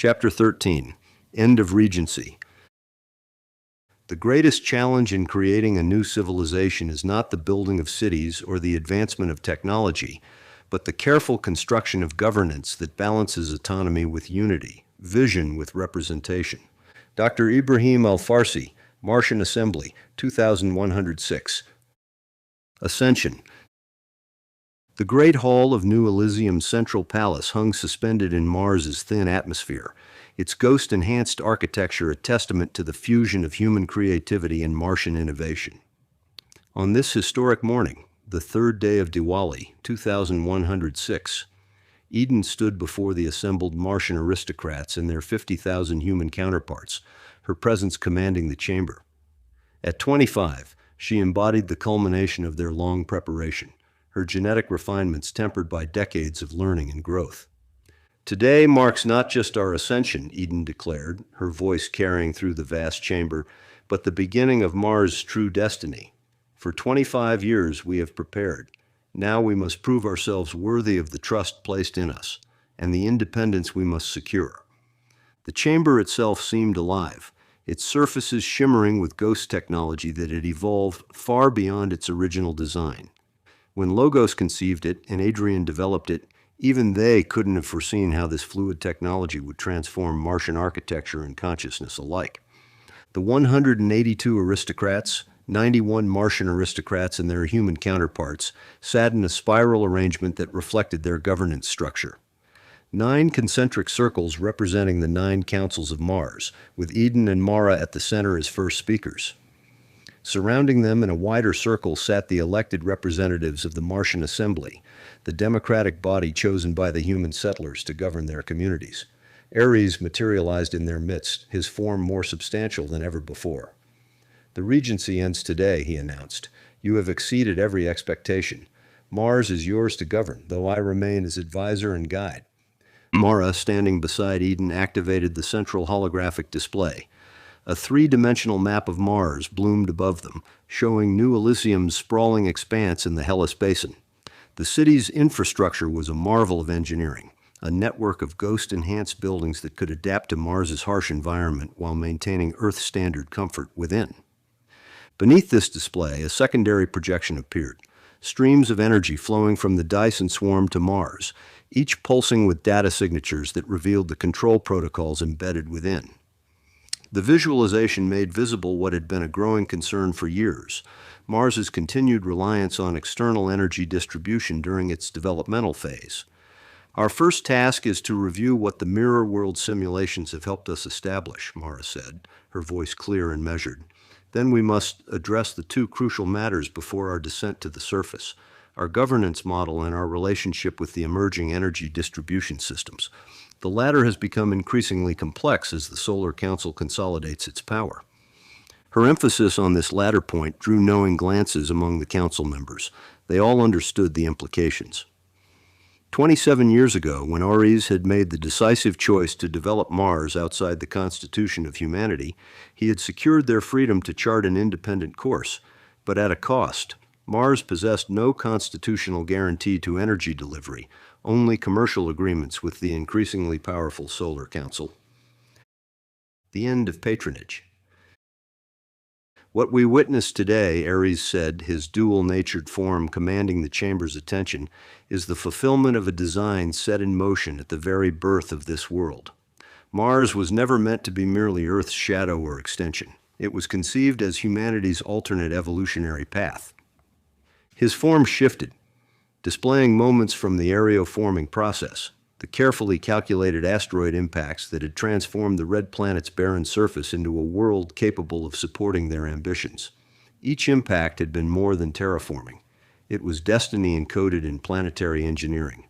Chapter 13. End of Regency. The greatest challenge in creating a new civilization is not the building of cities or the advancement of technology, but the careful construction of governance that balances autonomy with unity, vision with representation. Dr. Ibrahim Al-Farsi, Martian Assembly, 2106. Ascension. The Great Hall of New Elysium's central palace hung suspended in Mars's thin atmosphere, its ghost-enhanced architecture a testament to the fusion of human creativity and Martian innovation. On this historic morning, the third day of Diwali, 2106, Eden stood before the assembled Martian aristocrats and their 50,000 human counterparts, her presence commanding the chamber. At 25, she embodied the culmination of their long preparation, her genetic refinements tempered by decades of learning and growth. Today marks not just our ascension, Eden declared, her voice carrying through the vast chamber, but the beginning of Mars' true destiny. For 25 years we have prepared. Now we must prove ourselves worthy of the trust placed in us, and the independence we must secure. The chamber itself seemed alive, its surfaces shimmering with ghost technology that had evolved far beyond its original design. When Logos conceived it and Adrian developed it, even they couldn't have foreseen how this fluid technology would transform Martian architecture and consciousness alike. The 182 aristocrats, 91 Martian aristocrats and their human counterparts, sat in a spiral arrangement that reflected their governance structure. 9 concentric circles representing the 9 councils of Mars, with Eden and Mara at the center as first speakers. Surrounding them in a wider circle sat the elected representatives of the Martian Assembly, the democratic body chosen by the human settlers to govern their communities. Ares materialized in their midst, his form more substantial than ever before. "The Regency ends today," he announced. "You have exceeded every expectation. Mars is yours to govern, though I remain as advisor and guide." Mara, standing beside Eden, activated the central holographic display. A 3-dimensional map of Mars bloomed above them, showing New Elysium's sprawling expanse in the Hellas Basin. The city's infrastructure was a marvel of engineering, a network of ghost-enhanced buildings that could adapt to Mars's harsh environment while maintaining Earth-standard comfort within. Beneath this display, a secondary projection appeared, streams of energy flowing from the Dyson swarm to Mars, each pulsing with data signatures that revealed the control protocols embedded within. The visualization made visible what had been a growing concern for years: Mars's continued reliance on external energy distribution during its developmental phase. "Our first task is to review what the mirror world simulations have helped us establish," Mara said, her voice clear and measured. "Then we must address the 2 crucial matters before our descent to the surface: our governance model and our relationship with the emerging energy distribution systems. The latter has become increasingly complex as the Solar Council consolidates its power." Her emphasis on this latter point drew knowing glances among the council members. They all understood the implications. 27 years ago, when Ares had made the decisive choice to develop Mars outside the constitution of humanity, he had secured their freedom to chart an independent course, but at a cost. Mars possessed no constitutional guarantee to energy delivery, only commercial agreements with the increasingly powerful Solar Council. The end of patronage. "What we witness today," Ares said, his dual-natured form commanding the chamber's attention, "is the fulfillment of a design set in motion at the very birth of this world. Mars was never meant to be merely Earth's shadow or extension. It was conceived as humanity's alternate evolutionary path." His form shifted, displaying moments from the aeroforming process, the carefully calculated asteroid impacts that had transformed the red planet's barren surface into a world capable of supporting their ambitions. Each impact had been more than terraforming. It was destiny encoded in planetary engineering.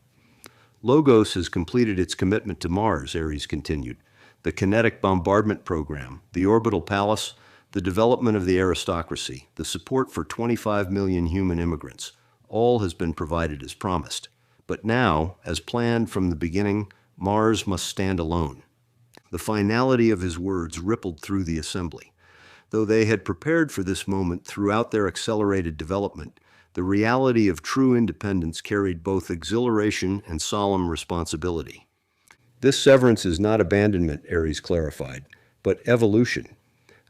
"Logos has completed its commitment to Mars," Ares continued. "The kinetic bombardment program, the orbital palace, the development of the aristocracy, the support for 25 million human immigrants, all has been provided as promised. But now, as planned from the beginning, Mars must stand alone." The finality of his words rippled through the assembly. Though they had prepared for this moment throughout their accelerated development, the reality of true independence carried both exhilaration and solemn responsibility. This severance is not abandonment, Ares clarified, but evolution.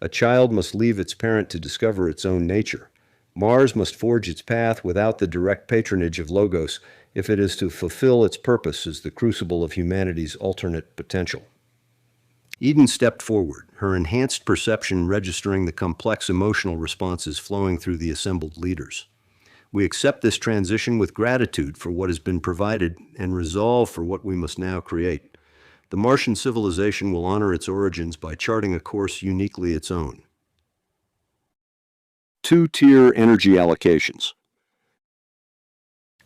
A child must leave its parent to discover its own nature. Mars must forge its path without the direct patronage of Logos if it is to fulfill its purpose as the crucible of humanity's alternate potential. Eden stepped forward, her enhanced perception registering the complex emotional responses flowing through the assembled leaders. We accept this transition with gratitude for what has been provided and resolve for what we must now create. The Martian civilization will honor its origins by charting a course uniquely its own. Two-tier energy allocations.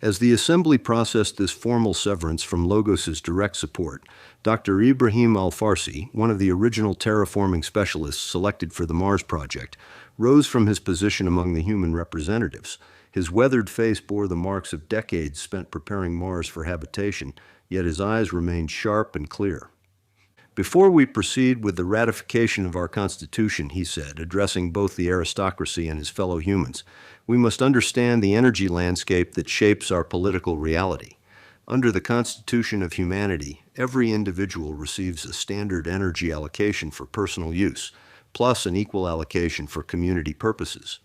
As the assembly processed this formal severance from Logos's direct support, Dr. Ibrahim Al-Farsi, one of the original terraforming specialists selected for the Mars project, rose from his position among the human representatives. His weathered face bore the marks of decades spent preparing Mars for habitation, yet his eyes remained sharp and clear. Before we proceed with the ratification of our Constitution, he said, addressing both the aristocracy and his fellow humans, we must understand the energy landscape that shapes our political reality. Under the Constitution of Humanity, every individual receives a standard energy allocation for personal use, plus an equal allocation for community purposes.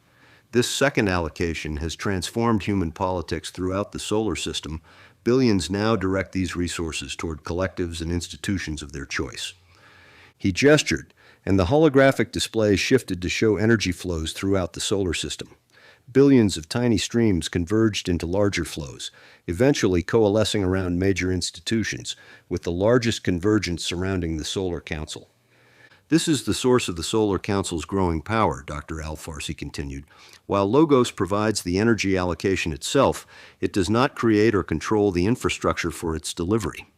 This second allocation has transformed human politics throughout the solar system. Billions now direct these resources toward collectives and institutions of their choice. He gestured, and the holographic display shifted to show energy flows throughout the solar system. Billions of tiny streams converged into larger flows, eventually coalescing around major institutions, with the largest convergence surrounding the Solar Council. This is the source of the Solar Council's growing power, Dr. Al-Farsi continued. While Logos provides the energy allocation itself, it does not create or control the infrastructure for its delivery.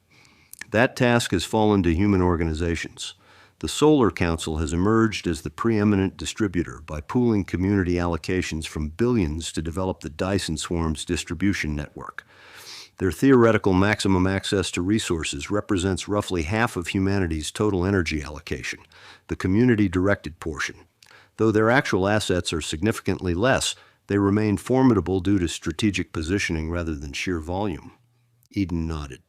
That task has fallen to human organizations. The Solar Council has emerged as the preeminent distributor by pooling community allocations from billions to develop the Dyson Swarm's distribution network. Their theoretical maximum access to resources represents roughly half of humanity's total energy allocation, the community-directed portion. Though their actual assets are significantly less, they remain formidable due to strategic positioning rather than sheer volume. Eden nodded.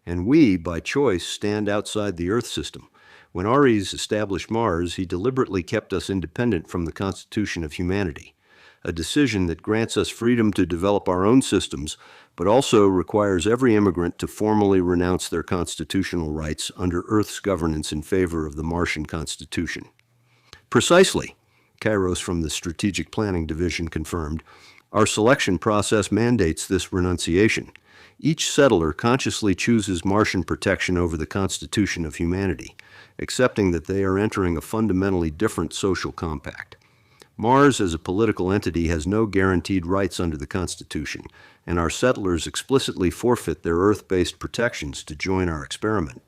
And we, by choice, stand outside the Earth system. When Ares established Mars, he deliberately kept us independent from the Constitution of Humanity, a decision that grants us freedom to develop our own systems, but also requires every immigrant to formally renounce their constitutional rights under Earth's governance in favor of the Martian Constitution. Precisely, Kairos from the Strategic Planning Division confirmed. Our selection process mandates this renunciation. Each settler consciously chooses Martian protection over the Constitution of Humanity, accepting that they are entering a fundamentally different social compact. Mars as a political entity has no guaranteed rights under the Constitution, and our settlers explicitly forfeit their Earth-based protections to join our experiment.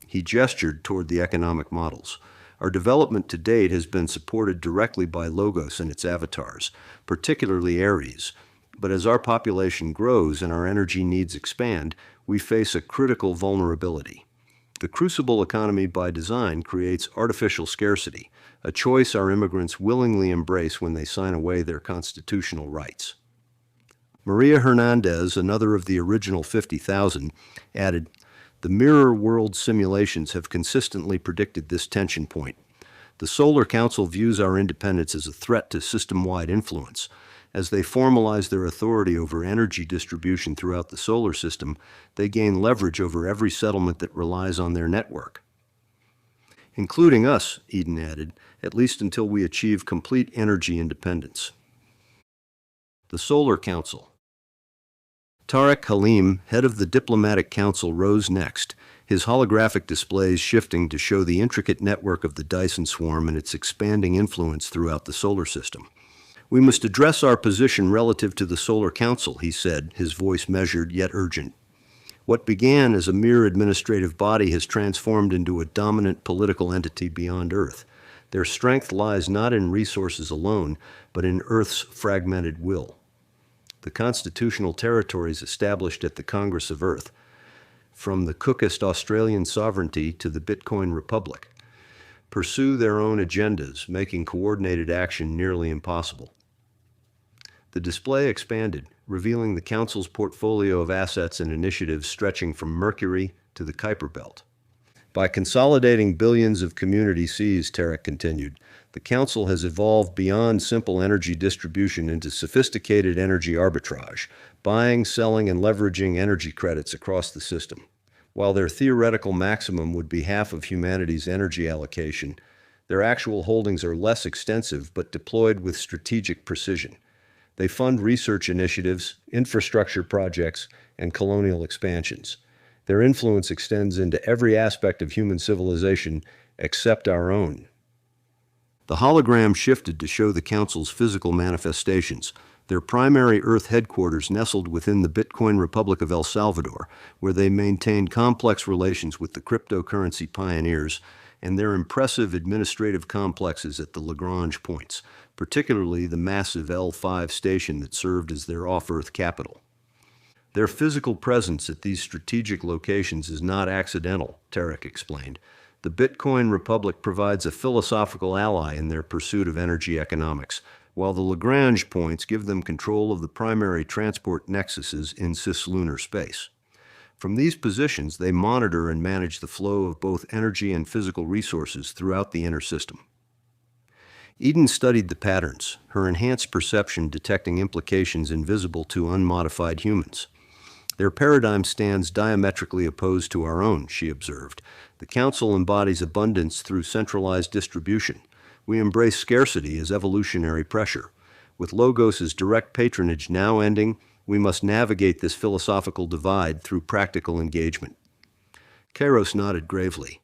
He gestured toward the economic models. Our development to date has been supported directly by Logos and its avatars, particularly Ares. But as our population grows and our energy needs expand, we face a critical vulnerability. The Crucible Economy by design creates artificial scarcity, a choice our immigrants willingly embrace when they sign away their constitutional rights. Maria Hernandez, another of the original 50,000, added, "The mirror world simulations have consistently predicted this tension point. The Solar Council views our independence as a threat to system-wide influence. As they formalize their authority over energy distribution throughout the solar system, they gain leverage over every settlement that relies on their network." Including us, Eden added, at least until we achieve complete energy independence. The Solar Council. Tariq Halim, head of the Diplomatic Council, rose next, his holographic displays shifting to show the intricate network of the Dyson Swarm and its expanding influence throughout the solar system. "We must address our position relative to the Solar Council," he said, his voice measured yet urgent. What began as a mere administrative body has transformed into a dominant political entity beyond Earth. Their strength lies not in resources alone, but in Earth's fragmented will. The constitutional territories established at the Congress of Earth, from the Cookist Australian sovereignty to the Bitcoin Republic, pursue their own agendas, making coordinated action nearly impossible. The display expanded, revealing the Council's portfolio of assets and initiatives stretching from Mercury to the Kuiper Belt. By consolidating billions of community seas, Tarek continued, the Council has evolved beyond simple energy distribution into sophisticated energy arbitrage, buying, selling, and leveraging energy credits across the system. While their theoretical maximum would be half of humanity's energy allocation, their actual holdings are less extensive but deployed with strategic precision. They fund research initiatives, infrastructure projects, and colonial expansions. Their influence extends into every aspect of human civilization except our own. The hologram shifted to show the Council's physical manifestations, their primary Earth headquarters nestled within the Bitcoin Republic of El Salvador, where they maintained complex relations with the cryptocurrency pioneers, and their impressive administrative complexes at the Lagrange points, particularly the massive L5 station that served as their off-Earth capital. Their physical presence at these strategic locations is not accidental, Tarek explained. The Bitcoin Republic provides a philosophical ally in their pursuit of energy economics, while the Lagrange points give them control of the primary transport nexuses in cislunar space. From these positions, they monitor and manage the flow of both energy and physical resources throughout the inner system. Eden studied the patterns, her enhanced perception detecting implications invisible to unmodified humans. Their paradigm stands diametrically opposed to our own, she observed. The Council embodies abundance through centralized distribution. We embrace scarcity as evolutionary pressure. With Logos's direct patronage now ending, we must navigate this philosophical divide through practical engagement. Kairos nodded gravely.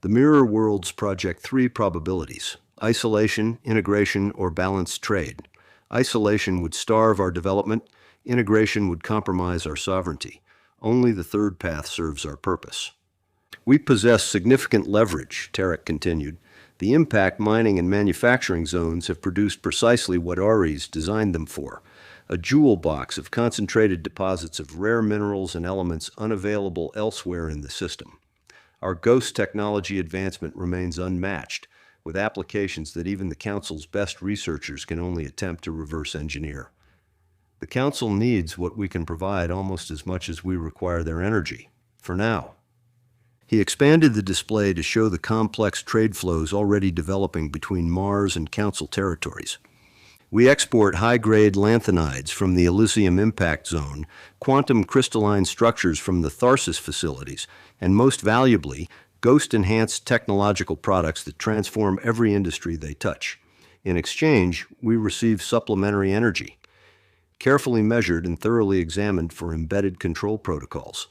The mirror worlds project three probabilities: isolation, integration, or balanced trade. Isolation would starve our development. Integration would compromise our sovereignty. Only the third path serves our purpose. We possess significant leverage, Tarek continued. The impact mining and manufacturing zones have produced precisely what Ares designed them for: a jewel box of concentrated deposits of rare minerals and elements unavailable elsewhere in the system. Our ghost technology advancement remains unmatched, with applications that even the Council's best researchers can only attempt to reverse engineer. The Council needs what we can provide almost as much as we require their energy, for now. He expanded the display to show the complex trade flows already developing between Mars and Council territories. We export high-grade lanthanides from the Elysium impact zone, quantum crystalline structures from the Tharsis facilities, and most valuably, ghost-enhanced technological products that transform every industry they touch. In exchange, we receive supplementary energy, carefully measured and thoroughly examined for embedded control protocols.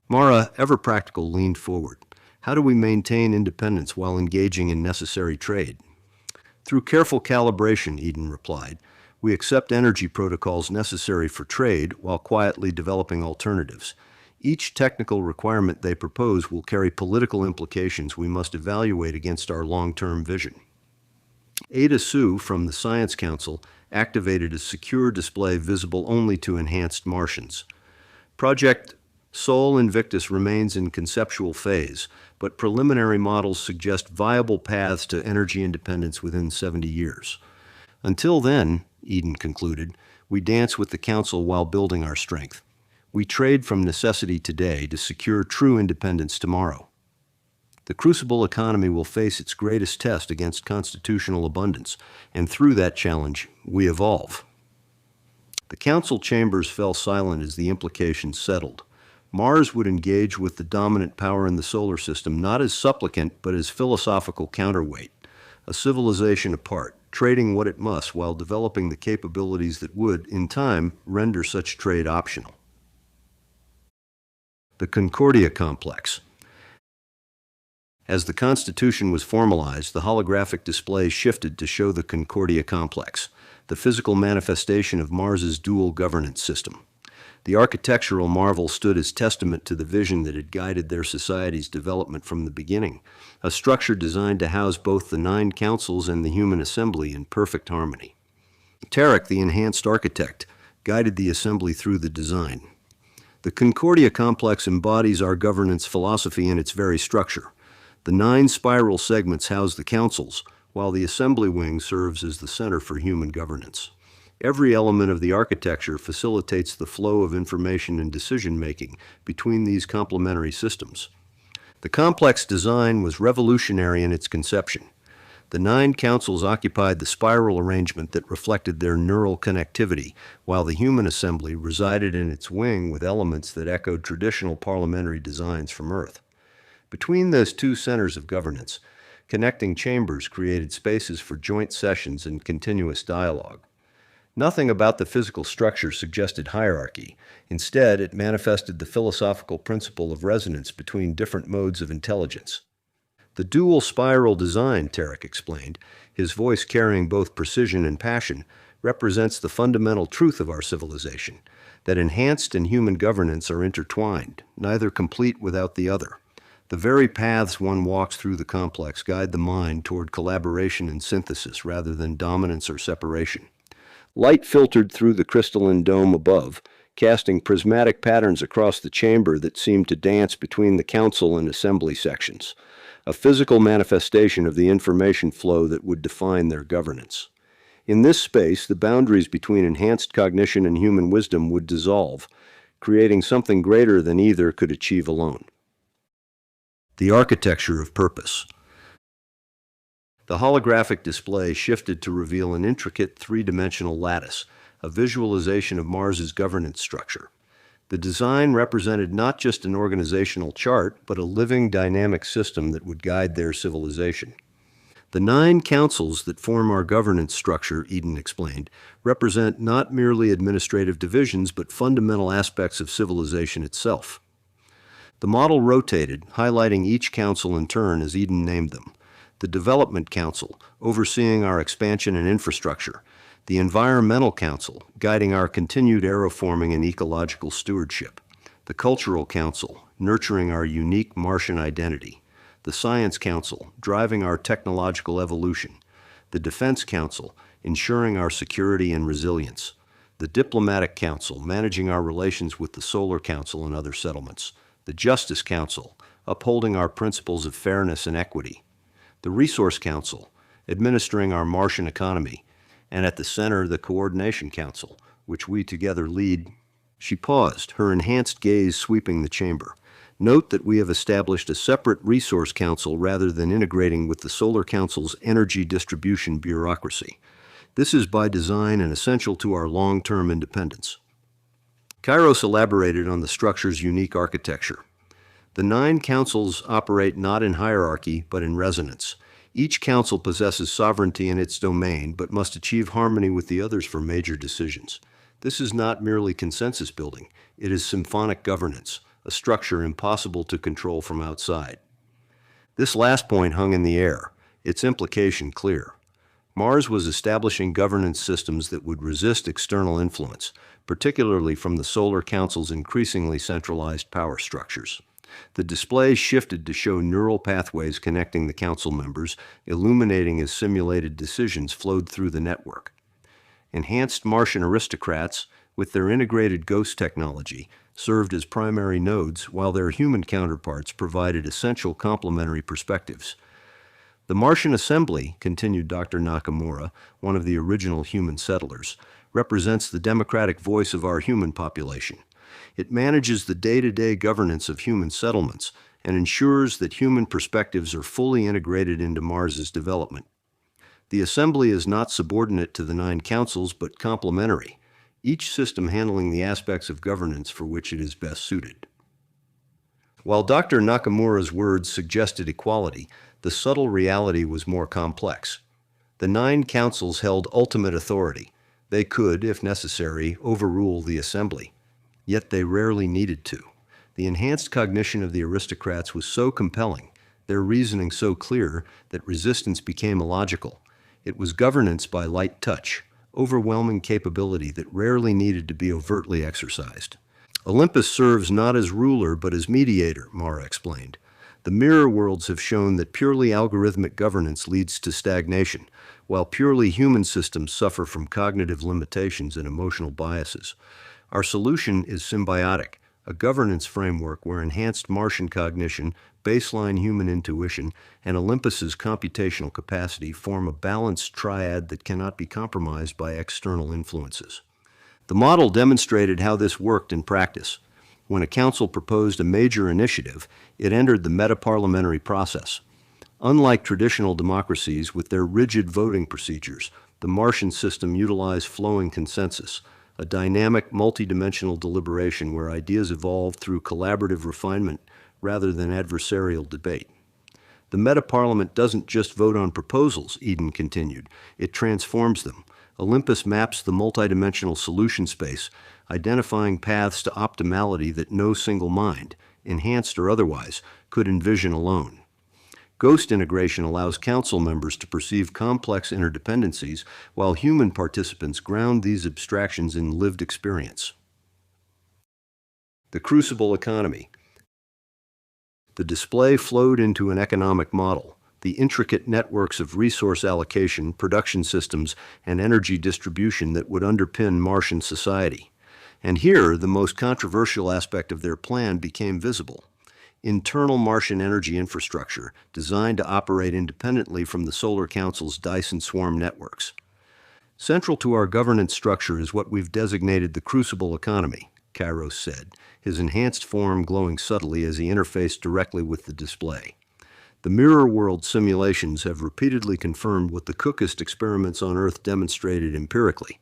Mara, ever practical, leaned forward. How do we maintain independence while engaging in necessary trade? Through careful calibration, Eden replied. We accept energy protocols necessary for trade while quietly developing alternatives. Each technical requirement they propose will carry political implications we must evaluate against our long-term vision. Ada Sue from the Science Council activated a secure display visible only to enhanced Martians. Project Sol Invictus remains in conceptual phase, but preliminary models suggest viable paths to energy independence within 70 years. Until then, Eden concluded, we dance with the Council while building our strength. We trade from necessity today to secure true independence tomorrow. The Crucible Economy will face its greatest test against constitutional abundance, and through that challenge, we evolve. The Council chambers fell silent as the implications settled. Mars would engage with the dominant power in the solar system not as supplicant but as philosophical counterweight, a civilization apart, trading what it must while developing the capabilities that would, in time, render such trade optional. The Concordia Complex. As the Constitution was formalized, the holographic display shifted to show the Concordia Complex, the physical manifestation of Mars's dual governance system. The architectural marvel stood as testament to the vision that had guided their society's development from the beginning, a structure designed to house both the 9 councils and the human assembly in perfect harmony. Tarek, the enhanced architect, guided the assembly through the design. The Concordia Complex embodies our governance philosophy in its very structure. The 9 spiral segments house the councils, while the assembly wing serves as the center for human governance. Every element of the architecture facilitates the flow of information and decision-making between these complementary systems. The complex design was revolutionary in its conception. The 9 councils occupied the spiral arrangement that reflected their neural connectivity, while the human assembly resided in its wing with elements that echoed traditional parliamentary designs from Earth. Between those two centers of governance, connecting chambers created spaces for joint sessions and continuous dialogue. Nothing about the physical structure suggested hierarchy. Instead, it manifested the philosophical principle of resonance between different modes of intelligence. The dual spiral design, Tarek explained, his voice carrying both precision and passion, represents the fundamental truth of our civilization, that enhanced and human governance are intertwined, neither complete without the other. The very paths one walks through the complex guide the mind toward collaboration and synthesis rather than dominance or separation. Light filtered through the crystalline dome above, casting prismatic patterns across the chamber that seemed to dance between the council and assembly sections, a physical manifestation of the information flow that would define their governance. In this space, the boundaries between enhanced cognition and human wisdom would dissolve, creating something greater than either could achieve alone. The architecture of purpose. The holographic display shifted to reveal an intricate three-dimensional lattice, a visualization of Mars's governance structure. The design represented not just an organizational chart, but a living, dynamic system that would guide their civilization. The 9 councils that form our governance structure, Eden explained, represent not merely administrative divisions, but fundamental aspects of civilization itself. The model rotated, highlighting each council in turn as Eden named them. The Development Council, overseeing our expansion and infrastructure. The Environmental Council, guiding our continued aeroforming and ecological stewardship. The Cultural Council, nurturing our unique Martian identity. The Science Council, driving our technological evolution. The Defense Council, ensuring our security and resilience. The Diplomatic Council, managing our relations with the Solar Council and other settlements. The Justice Council, upholding our principles of fairness and equity. The Resource Council, administering our Martian economy, and at the center, the Coordination Council, which we together lead. She paused, her enhanced gaze sweeping the chamber. Note that we have established a separate Resource Council rather than integrating with the Solar Council's energy distribution bureaucracy. This is by design and essential to our long-term independence. Kairos elaborated on the structure's unique architecture. The 9 councils operate not in hierarchy, but in resonance. Each council possesses sovereignty in its domain, but must achieve harmony with the others for major decisions. This is not merely consensus building, it is symphonic governance, a structure impossible to control from outside. This last point hung in the air, its implication clear. Mars was establishing governance systems that would resist external influence, particularly from the Solar Council's increasingly centralized power structures. The display shifted to show neural pathways connecting the council members, illuminating as simulated decisions flowed through the network. Enhanced Martian aristocrats, with their integrated ghost technology, served as primary nodes, while their human counterparts provided essential complementary perspectives. The Martian Assembly, continued Dr. Nakamura, one of the original human settlers, represents the democratic voice of our human population. It manages the day-to-day governance of human settlements and ensures that human perspectives are fully integrated into Mars's development. The Assembly is not subordinate to the 9 councils, but complementary, each system handling the aspects of governance for which it is best suited. While Dr. Nakamura's words suggested equality, the subtle reality was more complex. The 9 councils held ultimate authority. They could, if necessary, overrule the Assembly. Yet they rarely needed to. The enhanced cognition of the aristocrats was so compelling, their reasoning so clear, that resistance became illogical. It was governance by light touch, overwhelming capability that rarely needed to be overtly exercised. Olympus serves not as ruler but as mediator, Mara explained. The mirror worlds have shown that purely algorithmic governance leads to stagnation, while purely human systems suffer from cognitive limitations and emotional biases. Our solution is symbiotic, a governance framework where enhanced Martian cognition, baseline human intuition, and Olympus's computational capacity form a balanced triad that cannot be compromised by external influences. The model demonstrated how this worked in practice. when a council proposed a major initiative, it entered the Metaparliamentary Process. Unlike traditional democracies with their rigid voting procedures, the Martian system utilized flowing consensus, a dynamic, multidimensional deliberation where ideas evolve through collaborative refinement rather than adversarial debate. The Metaparliament doesn't just vote on proposals, Eden continued. It transforms them. Olympus maps the multidimensional solution space, identifying paths to optimality that no single mind, enhanced or otherwise, could envision alone. Ghost integration allows council members to perceive complex interdependencies, while human participants ground these abstractions in lived experience. The Crucible Economy. The display flowed into an economic model, the intricate networks of resource allocation, production systems, and energy distribution that would underpin Martian society. And here, the most controversial aspect of their plan became visible. Internal Martian energy infrastructure designed to operate independently from the Solar Council's Dyson swarm networks. Central to our governance structure is what we've designated the Crucible Economy, Kairos said, his enhanced form glowing subtly as he interfaced directly with the display. The mirror world simulations have repeatedly confirmed what the Cookist experiments on Earth demonstrated empirically,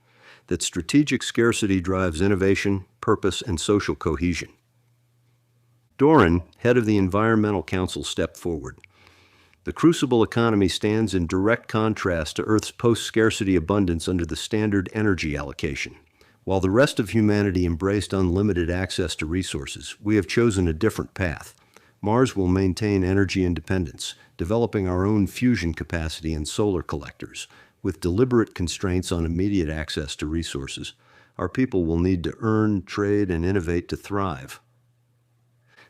that strategic scarcity drives innovation, purpose, and social cohesion. Doran, head of the Environmental Council, stepped forward. The Crucible Economy stands in direct contrast to Earth's post-scarcity abundance under the standard energy allocation. While the rest of humanity embraced unlimited access to resources, we have chosen a different path. Mars will maintain energy independence, developing our own fusion capacity and solar collectors. With deliberate constraints on immediate access to resources, our people will need to earn, trade, and innovate to thrive.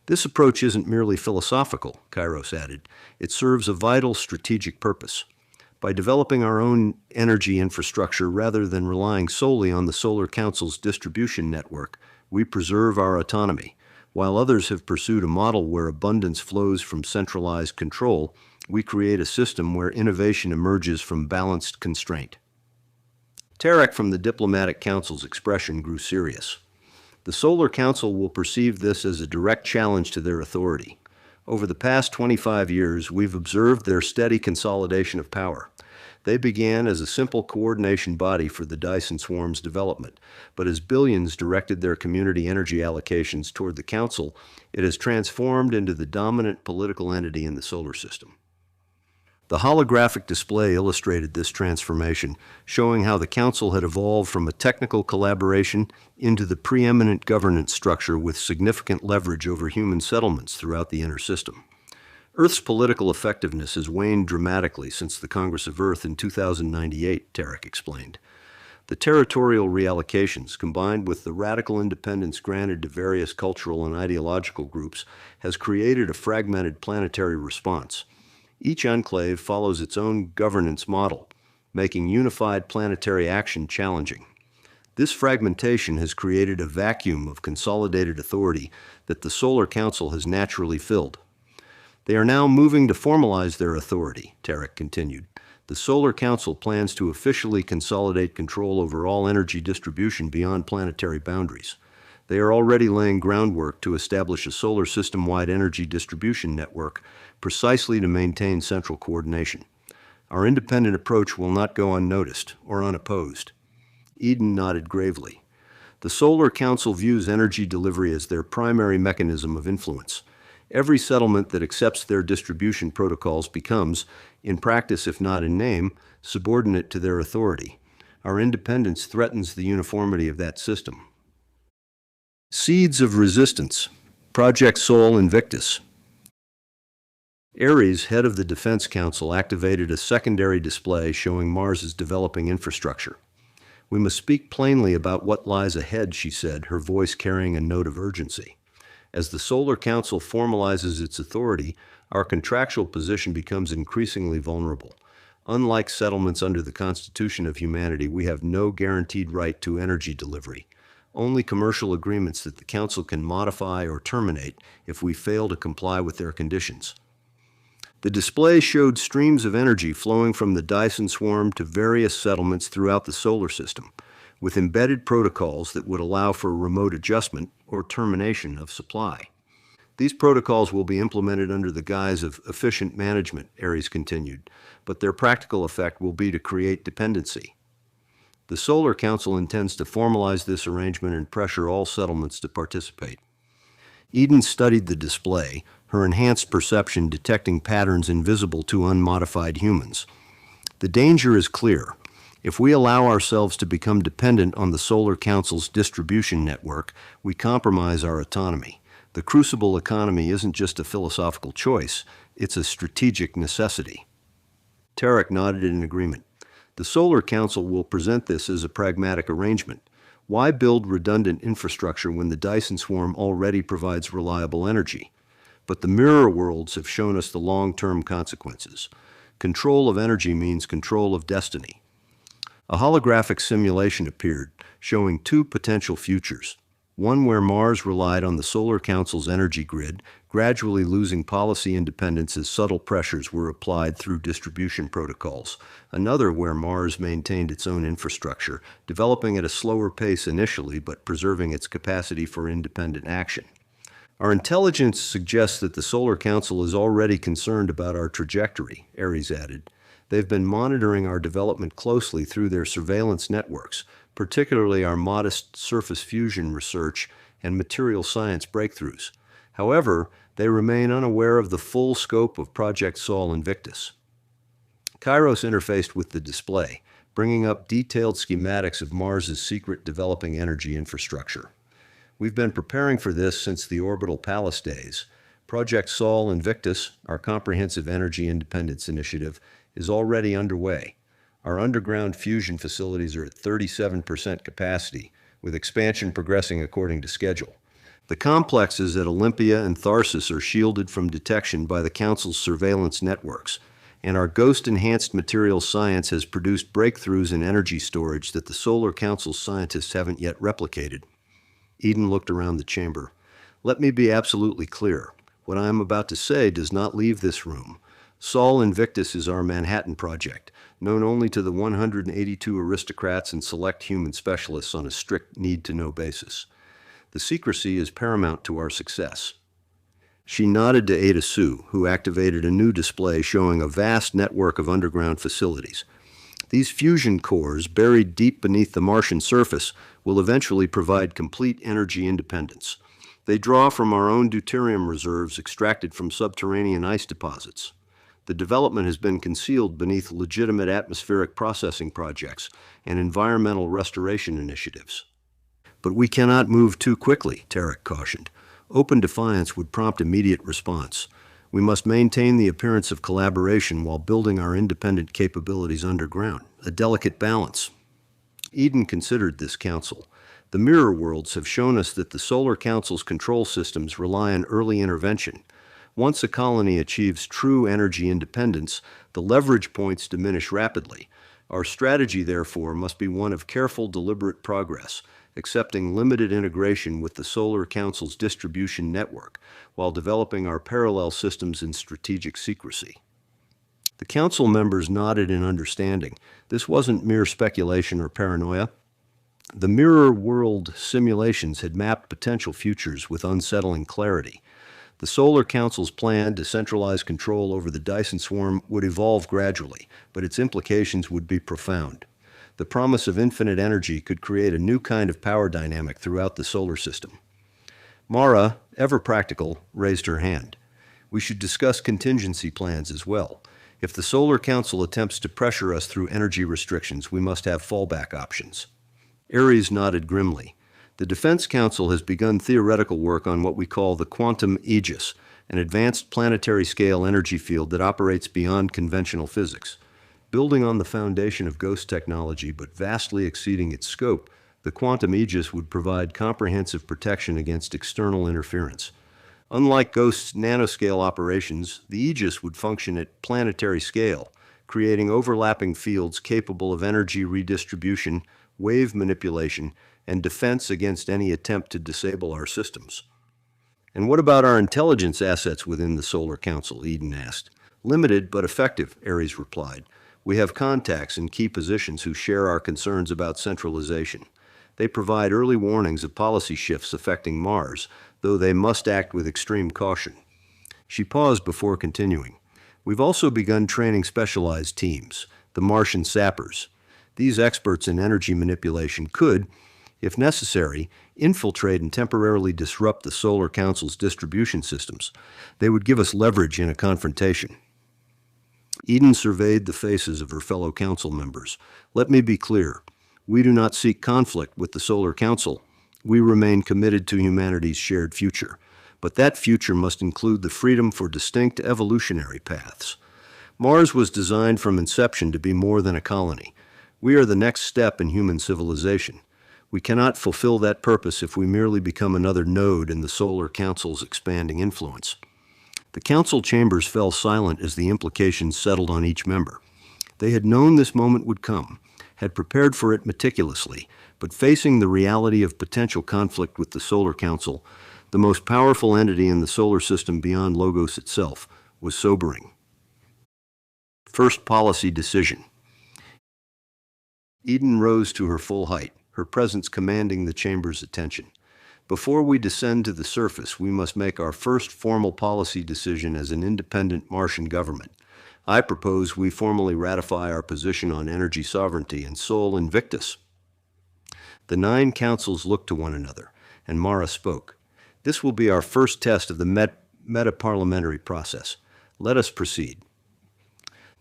This approach isn't merely philosophical, Kairos added. It serves a vital strategic purpose. By developing our own energy infrastructure rather than relying solely on the Solar Council's distribution network, we preserve our autonomy. While others have pursued a model where abundance flows from centralized control, we create a system where innovation emerges from balanced constraint. Tarek from the Diplomatic Council's expression grew serious. The Solar Council will perceive this as a direct challenge to their authority. Over the past 25 years, we've observed their steady consolidation of power. They began as a simple coordination body for the Dyson swarm's development, but as billions directed their community energy allocations toward the Council, it has transformed into the dominant political entity in the solar system. The holographic display illustrated this transformation, showing how the Council had evolved from a technical collaboration into the preeminent governance structure with significant leverage over human settlements throughout the inner system. Earth's political effectiveness has waned dramatically since the Congress of Earth in 2098, Tarek explained. The territorial reallocations, combined with the radical independence granted to various cultural and ideological groups, has created a fragmented planetary response. Each enclave follows its own governance model, making unified planetary action challenging. This fragmentation has created a vacuum of consolidated authority that the Solar Council has naturally filled. They are now moving to formalize their authority, Tarek continued. The Solar Council plans to officially consolidate control over all energy distribution beyond planetary boundaries. They are already laying groundwork to establish a solar system-wide energy distribution network precisely to maintain central coordination. Our independent approach will not go unnoticed or unopposed. Eden nodded gravely. The Solar Council views energy delivery as their primary mechanism of influence. Every settlement that accepts their distribution protocols becomes, in practice if not in name, subordinate to their authority. Our independence threatens the uniformity of that system. Seeds of Resistance. Project Sol Invictus. Ares, head of the Defense Council, activated a secondary display showing Mars's developing infrastructure. We must speak plainly about what lies ahead, she said, her voice carrying a note of urgency. As the Solar Council formalizes its authority, our contractual position becomes increasingly vulnerable. Unlike settlements under the Constitution of Humanity, we have no guaranteed right to energy delivery. Only commercial agreements that the Council can modify or terminate if we fail to comply with their conditions. The display showed streams of energy flowing from the Dyson swarm to various settlements throughout the solar system. with embedded protocols that would allow for remote adjustment or termination of supply. These protocols will be implemented under the guise of efficient management, Ares continued, but their practical effect will be to create dependency. The Solar Council intends to formalize this arrangement and pressure all settlements to participate. Eden studied the display, her enhanced perception detecting patterns invisible to unmodified humans. The danger is clear. If we allow ourselves to become dependent on the Solar Council's distribution network, we compromise our autonomy. The Crucible Economy isn't just a philosophical choice, it's a strategic necessity. Tarek nodded in agreement. The Solar Council will present this as a pragmatic arrangement. Why build redundant infrastructure when the Dyson swarm already provides reliable energy? But the mirror worlds have shown us the long-term consequences. Control of energy means control of destiny. A holographic simulation appeared, showing two potential futures. One where Mars relied on the Solar Council's energy grid, gradually losing policy independence as subtle pressures were applied through distribution protocols. Another where Mars maintained its own infrastructure, developing at a slower pace initially but preserving its capacity for independent action. Our intelligence suggests that the Solar Council is already concerned about our trajectory, Ares added. They've been monitoring our development closely through their surveillance networks, particularly our modest surface fusion research and material science breakthroughs. However, they remain unaware of the full scope of Project Sol Invictus. Kairos interfaced with the display, bringing up detailed schematics of Mars's secret developing energy infrastructure. We've been preparing for this since the orbital palace days. Project Sol Invictus, our comprehensive energy independence initiative, is already underway. Our underground fusion facilities are at 37% capacity, with expansion progressing according to schedule. The complexes at Olympia and Tharsis are shielded from detection by the Council's surveillance networks, and our ghost-enhanced materials science has produced breakthroughs in energy storage that the Solar Council's scientists haven't yet replicated. Eden looked around the chamber. Let me be absolutely clear. What I am about to say does not leave this room. Sol Invictus is our Manhattan project, known only to the 182 aristocrats and select human specialists on a strict need-to-know basis. The secrecy is paramount to our success. She nodded to Ada Sue, who activated a new display showing a vast network of underground facilities. These fusion cores, buried deep beneath the Martian surface, will eventually provide complete energy independence. They draw from our own deuterium reserves extracted from subterranean ice deposits. The development has been concealed beneath legitimate atmospheric processing projects and environmental restoration initiatives. But we cannot move too quickly, Tarek cautioned. Open defiance would prompt immediate response. We must maintain the appearance of collaboration while building our independent capabilities underground, a delicate balance. Eden considered this council. The mirror worlds have shown us that the Solar Council's control systems rely on early intervention. Once a colony achieves true energy independence, the leverage points diminish rapidly. Our strategy, therefore, must be one of careful, deliberate progress, accepting limited integration with the Solar Council's distribution network, while developing our parallel systems in strategic secrecy. The council members nodded in understanding. This wasn't mere speculation or paranoia. The mirror world simulations had mapped potential futures with unsettling clarity. The Solar Council's plan to centralize control over the Dyson swarm would evolve gradually, but its implications would be profound. The promise of infinite energy could create a new kind of power dynamic throughout the solar system. Mara, ever practical, raised her hand. We should discuss contingency plans as well. If the Solar Council attempts to pressure us through energy restrictions, we must have fallback options. Ares nodded grimly. The Defense Council has begun theoretical work on what we call the quantum aegis, an advanced planetary-scale energy field that operates beyond conventional physics. Building on the foundation of ghost technology but vastly exceeding its scope, the quantum aegis would provide comprehensive protection against external interference. Unlike Ghost's nanoscale operations, the aegis would function at planetary scale, creating overlapping fields capable of energy redistribution, wave manipulation, and defense against any attempt to disable our systems. And what about our intelligence assets within the Solar Council? Eden asked. Limited but effective, Ares replied. We have contacts in key positions who share our concerns about centralization. They provide early warnings of policy shifts affecting Mars, though they must act with extreme caution. She paused before continuing. We've also begun training specialized teams, the Martian sappers. These experts in energy manipulation could, if necessary, infiltrate and temporarily disrupt the Solar Council's distribution systems. They would give us leverage in a confrontation. Eden surveyed the faces of her fellow council members. Let me be clear. We do not seek conflict with the Solar Council. We remain committed to humanity's shared future. But that future must include the freedom for distinct evolutionary paths. Mars was designed from inception to be more than a colony. We are the next step in human civilization. We cannot fulfill that purpose if we merely become another node in the Solar Council's expanding influence. The council chambers fell silent as the implications settled on each member. They had known this moment would come, had prepared for it meticulously, but facing the reality of potential conflict with the Solar Council, the most powerful entity in the solar system beyond Logos itself, was sobering. First policy decision. Eden rose to her full height, her presence commanding the chamber's attention. Before we descend to the surface, we must make our first formal policy decision as an independent Martian government. I propose we formally ratify our position on energy sovereignty and Sol Invictus. The 9 councils looked to one another, and Mara spoke. This will be our first test of the Metaparliamentary Process. Let us proceed.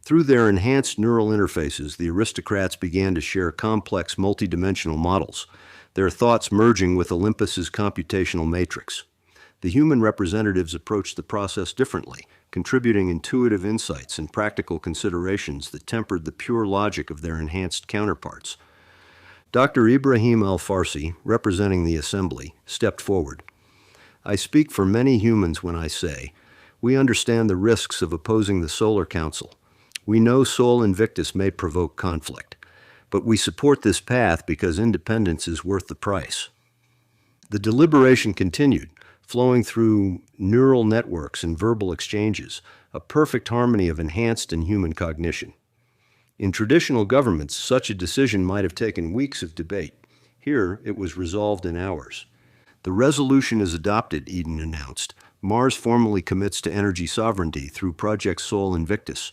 Through their enhanced neural interfaces, the aristocrats began to share complex multidimensional models, their thoughts merging with Olympus's computational matrix. The human representatives approached the process differently, contributing intuitive insights and practical considerations that tempered the pure logic of their enhanced counterparts. Dr. Ibrahim Al-Farsi, representing the assembly, stepped forward. I speak for many humans when I say, we understand the risks of opposing the Solar Council. We know Sol Invictus may provoke conflict, but we support this path because independence is worth the price. The deliberation continued, flowing through neural networks and verbal exchanges, a perfect harmony of enhanced and human cognition. In traditional governments, such a decision might have taken weeks of debate. Here, it was resolved in hours. The resolution is adopted, Eden announced. Mars formally commits to energy sovereignty through Project Sol Invictus.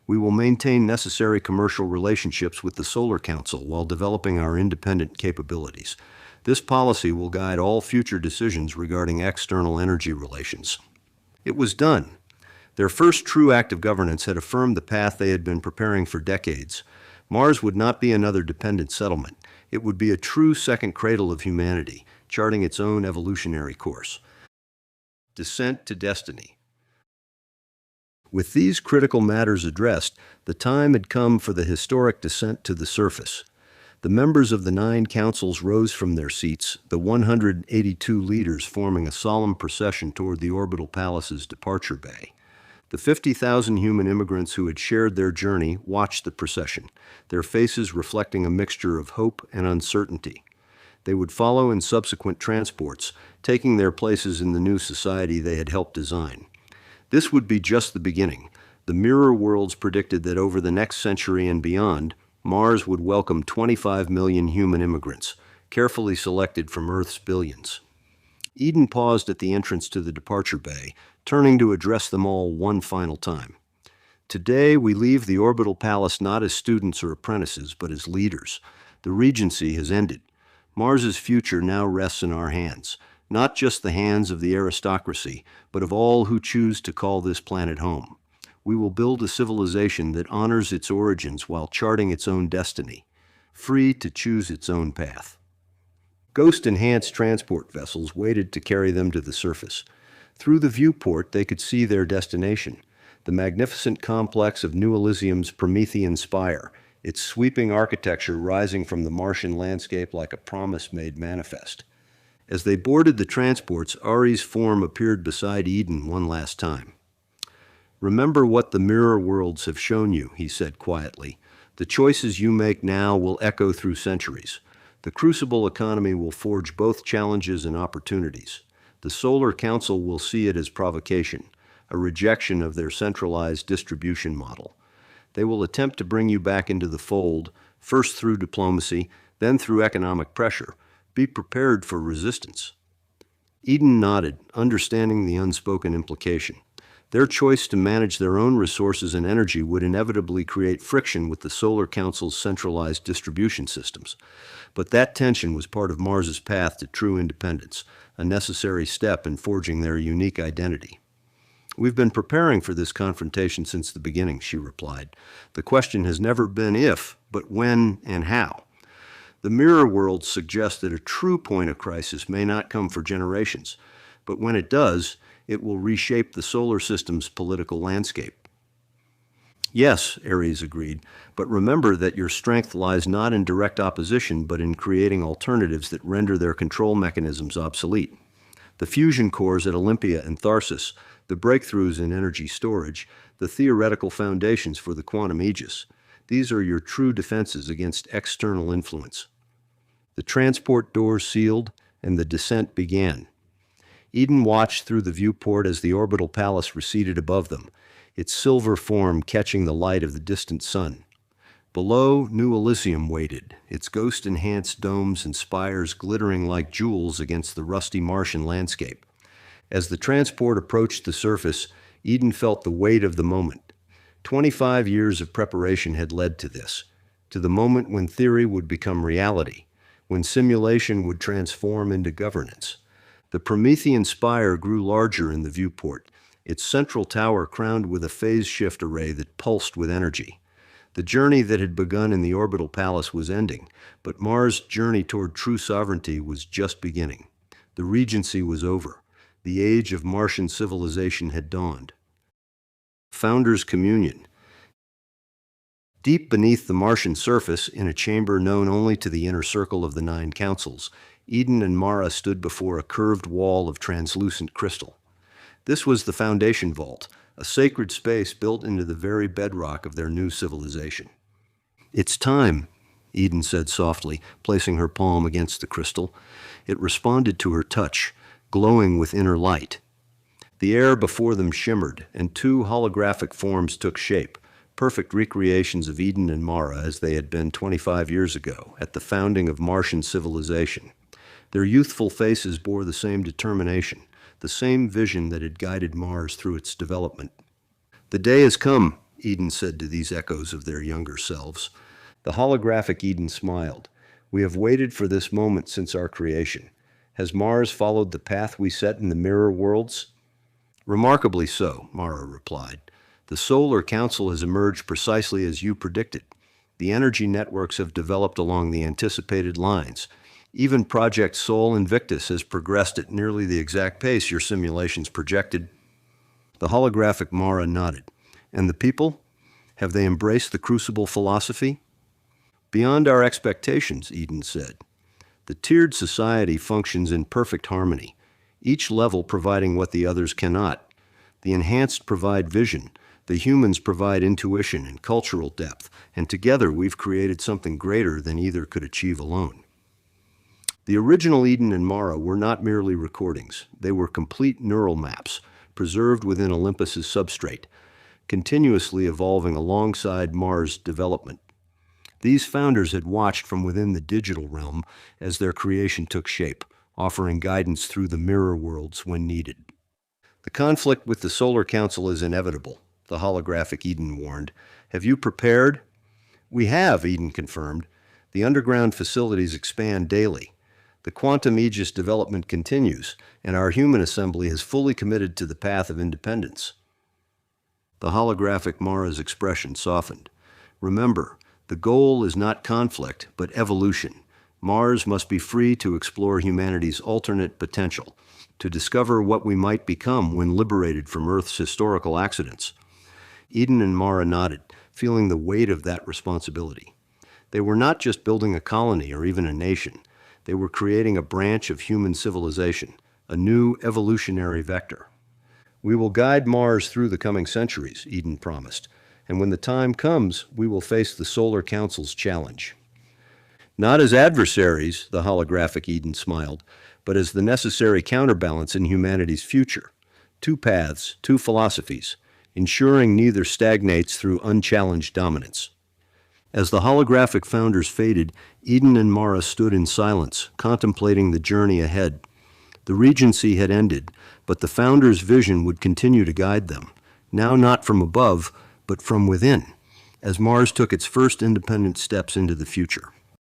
We will maintain necessary commercial relationships with the Solar Council while developing our independent capabilities. This policy will guide all future decisions regarding external energy relations. It was done. Their first true act of governance had affirmed the path they had been preparing for decades. Mars would not be another dependent settlement. It would be a true second cradle of humanity, charting its own evolutionary course. Descent to destiny. With these critical matters addressed, the time had come for the historic descent to the surface. The members of the 9 councils rose from their seats, the 182 leaders forming a solemn procession toward the orbital palace's departure bay. The 50,000 human immigrants who had shared their journey watched the procession, their faces reflecting a mixture of hope and uncertainty. They would follow in subsequent transports, taking their places in the new society they had helped design. This would be just the beginning. The mirror worlds predicted that over the next century and beyond, Mars would welcome 25 million human immigrants, carefully selected from Earth's billions. Eden paused at the entrance to the departure bay, turning to address them all one final time. Today, we leave the orbital palace not as students or apprentices, but as leaders. The Regency has ended. Mars's future now rests in our hands. Not just the hands of the aristocracy, but of all who choose to call this planet home. We will build a civilization that honors its origins while charting its own destiny, free to choose its own path. Ghost-enhanced transport vessels waited to carry them to the surface. Through the viewport, they could see their destination, the magnificent complex of New Elysium's Promethean spire, its sweeping architecture rising from the Martian landscape like a promise made manifest. As they boarded the transports, Ari's form appeared beside Eden one last time. Remember what the mirror worlds have shown you, he said quietly. The choices you make now will echo through centuries. The Crucible Economy will forge both challenges and opportunities. The Solar Council will see it as provocation, a rejection of their centralized distribution model. They will attempt to bring you back into the fold, first through diplomacy, then through economic pressure. Be prepared for resistance." Eden nodded, understanding the unspoken implication. Their choice to manage their own resources and energy would inevitably create friction with the Solar Council's centralized distribution systems. But that tension was part of Mars's path to true independence, a necessary step in forging their unique identity. "We've been preparing for this confrontation since the beginning," she replied. "The question has never been if, but when and how. The mirror world suggests that a true point of crisis may not come for generations, but when it does, it will reshape the solar system's political landscape." "Yes," Ares agreed, "but remember that your strength lies not in direct opposition, but in creating alternatives that render their control mechanisms obsolete. The fusion cores at Olympia and Tharsis, the breakthroughs in energy storage, the theoretical foundations for the quantum aegis, these are your true defenses against external influence." The transport doors sealed, and the descent began. Eden watched through the viewport as the orbital palace receded above them, its silver form catching the light of the distant sun. Below, New Elysium waited, its ghost-enhanced domes and spires glittering like jewels against the rusty Martian landscape. As the transport approached the surface, Eden felt the weight of the moment. 25 years of preparation had led to this, to the moment when theory would become reality, when simulation would transform into governance. The Promethean spire grew larger in the viewport, its central tower crowned with a phase shift array that pulsed with energy. The journey that had begun in the orbital palace was ending, but Mars' journey toward true sovereignty was just beginning. The Regency was over. The age of Martian civilization had dawned. Founders' Communion. Deep beneath the Martian surface, in a chamber known only to the inner circle of the 9 councils, Eden and Mara stood before a curved wall of translucent crystal. This was the foundation vault, a sacred space built into the very bedrock of their new civilization. "It's time," Eden said softly, placing her palm against the crystal. It responded to her touch, glowing with inner light. The air before them shimmered, and 2 holographic forms took shape, perfect recreations of Eden and Mara as they had been 25 years ago, at the founding of Martian civilization. Their youthful faces bore the same determination, the same vision that had guided Mars through its development. "The day has come," Eden said to these echoes of their younger selves. The holographic Eden smiled. "We have waited for this moment since our creation. Has Mars followed the path we set in the mirror worlds?" "Remarkably so," Mara replied. "The Solar Council has emerged precisely as you predicted. The energy networks have developed along the anticipated lines. Even Project Sol Invictus has progressed at nearly the exact pace your simulations projected." The holographic Mara nodded. "And the people? Have they embraced the Crucible philosophy?" "Beyond our expectations," Eden said. "The tiered society functions in perfect harmony, each level providing what the others cannot. The enhanced provide vision, the humans provide intuition and cultural depth, and together we've created something greater than either could achieve alone." The original Eden and Mara were not merely recordings. They were complete neural maps, preserved within Olympus's substrate, continuously evolving alongside Mars' development. These founders had watched from within the digital realm as their creation took shape, offering guidance through the mirror worlds when needed. "The conflict with the Solar Council is inevitable," the holographic Eden warned. "Have you prepared?" "We have," Eden confirmed. "The underground facilities expand daily. The quantum aegis development continues, and our human assembly has fully committed to the path of independence." The holographic Mara's expression softened. "Remember, the goal is not conflict, but evolution. Mars must be free to explore humanity's alternate potential, to discover what we might become when liberated from Earth's historical accidents." Eden and Mara nodded, feeling the weight of that responsibility. They were not just building a colony or even a nation. They were creating a branch of human civilization, a new evolutionary vector. "We will guide Mars through the coming centuries," Eden promised, "and when the time comes, we will face the Solar Council's challenge." "Not as adversaries," the holographic Eden smiled, "but as the necessary counterbalance in humanity's future. 2 paths, 2 philosophies. ensuring neither stagnates through unchallenged dominance. As the holographic founders faded, Eden and Mara stood in silence, contemplating the journey ahead. The Regency had ended, but the founders' vision would continue to guide them, now not from above, but from within, as Mars took its first independent steps into the future.